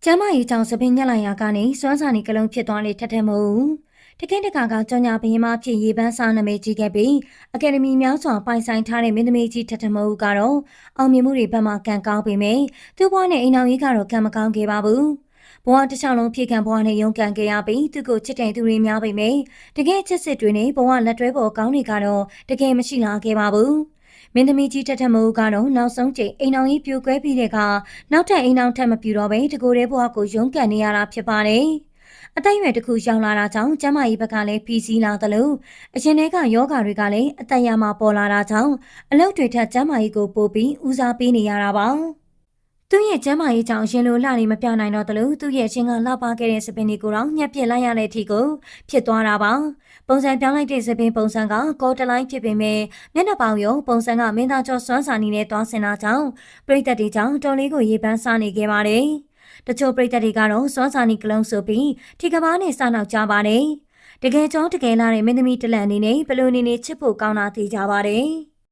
ကျမကြီးကြောင့်စပင်းညက်လိုက်ရာကနေစွမ်းစာနေကလုံးဖြစ်သွားလေထက်ထက်မဟုတ်တကင်းတကာကကြောင်ညာဘရင်မဖြစ်ရေပန်းစားနာမည်ကြီးခဲ့ပြီးအကယ်ဒမီများစွာပိုင်ဆိုင်ထားတဲ့မင်းသမီးကြီးထက်ထက်မဟုတ်ကတော့အောင်မြင်မှုတွေဘက်မှကံကောင်းပေမယ့်သူ့ဘဝနဲ့အိမ်အောင်ကြီးကတော့ကံမကောင်းခဲ့ပါဘူးဘဝတစ်ချောင်းလုံးဖြည့်ခံဘဝနဲ့ရုန်းကန်ခဲ့ရပြီးသူ့ကိုချစ်တဲ့သူတွေများပေမယ့်တကယ်ချစ်စစ်တွေနဲ့ဘဝလက်တွဲပေါ်ကောင်းတွေကတော့တကယ်မရှိလာခဲ့ပါဘူးမင်းသမီးကြီးထက်ထက်မိုးကတော့နောက်ဆုံးချိန်အိမ်အောင်ကြီးပြိုကွဲပြီးတဲ့အခါနောက်ထပ်အိမ်အောင်ထက်မပြူတော့ပဲတကိုယ်တည်းဘဝကိုရုန်းကန်နေရတာဖြစ်ပါတယ်။အသက်အရွယ်တစ်ခုရောက်လာတာကြောင့်ကျမကြီးဘက်ကလည်းဖြီးစည်းလာသလိုအရင်တည်းကယောဂါတွေကလည်းအသက်ရမှာပေါ်လာတာကြောင့်အလုပ်တွေထက်ကျမကြီးကိုပို့ပြီးဦးစားပေးနေရတာပါ။သူ့ရဲ့ကျမ်းမာရေးကြောင့်ရင်လိုလှနေမပြနိုင်တော့သလိုသူ့ရဲ့ရှင်ကလှပခဲ့တဲ့စပင်းတွေကိုတော့ညှက်ပစ်လိုက်ရတဲ့အထိကိုဖြစ်သွားတာပါပုံစံပြောင်းလိုက်တဲ့စပင်းပုံစံကကောတလိုင်းဖြစ်ပေမဲ့မျက်နှာပေါင်ရောပုံစံကမင်းသားကျော်စွမ်းစာနေနဲ့သွားဆင်တာကြောင့်ပရိသတ်တွေကြောင့်တော်လေးကိုရေပန်းစားနေခဲ့ပါတယ်တချို့ပရိသတ်တွေကတော့စွမ်းစာနေကလုံးဆိုပြီးထိကဘာနဲ့စနောက်ကြပါတယ်တကယ်ကြောတကယ်လာတဲ့မင်းသမီးတလန်အနေနဲ့ဘယ်လိုနေနေချစ်ဖို့ကောင်းတာသိကြပါတယ်